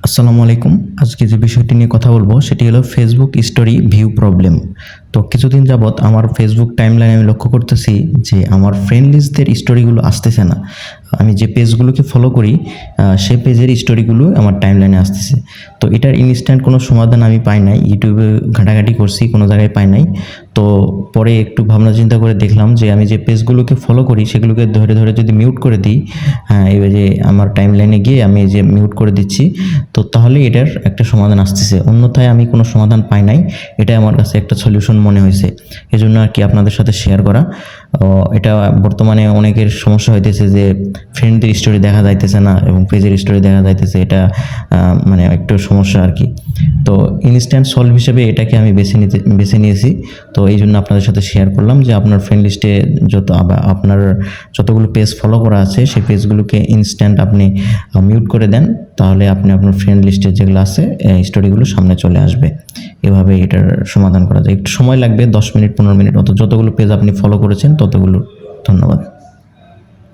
আসসালামু আলাইকুম। আজকে যে বিষয়টি নিয়ে কথা বলবো সেটি হলো ফেসবুক স্টোরি ভিউ প্রবলেম। তো কিছুদিন যাবৎ আমার ফেসবুক টাইমলাইনে আমি লক্ষ্য করতেছি যে আমার ফ্রেন্ড লিস্টদের স্টোরিগুলো আসতেছে না। আমি যে পেজগুলোকে ফলো করি সে পেজের স্টোরিগুলো আমার টাইমলাইনে আসতেছে। তো এটার ইনস্ট্যান্ট কোনো সমাধান আমি পাই নাই। ইউটিউবে ঘাটাঘাটি করছি, কোনো জায়গায় পাই নাই। তো পরে একটু ভাবনা চিন্তা করে দেখলাম যে আমি যে পেজগুলোকে ফলো করি সেগুলোকে ধরে ধরে যদি মিউট করে দিই, এই যে আমার টাইমলাইনে গিয়ে আমি যে মিউট করে দিচ্ছি, তো তাহলে এটার একটা সমাধান আসতেছে। অন্যথায় আমি কোনো সমাধান পাই নাই। এটাই আমার কাছে একটা সলিউশন মনে হয়েছে। এজন্য আর কি আপনাদের সাথে শেয়ার করা। এটা বর্তমানে অনেকের সমস্যা হইতেছে যে ফ্রেন্ডদের স্টোরি দেখা যাইতেছে না এবং পেজের স্টোরি দেখা যাইতেছে। এটা মানে একটু সমস্যা আর কি। তো ইনস্ট্যান্ট সলভ হিসেবে এটাকে আমি বেছে নিয়েছি। তো এই জন্য আপনাদের সাথে শেয়ার করলাম যে আপনার ফ্রেন্ড লিস্টে আপনার যতগুলো পেজ ফলো করা আছে সেই পেজগুলোকে ইনস্ট্যান্ট আপনি মিউট করে দেন। তাহলে আপনি আপনার ফ্রেন্ড লিস্টে যেগুলো আছে স্টোরিগুলো সামনে চলে আসবে। এভাবে এটার সমাধান করা যায়। একটু সময় লাগবে, 10 মিনিট 15 মিনিট, যতগুলো পেজ আপনি ফলো করেছেন ততগুলো। ধন্যবাদ।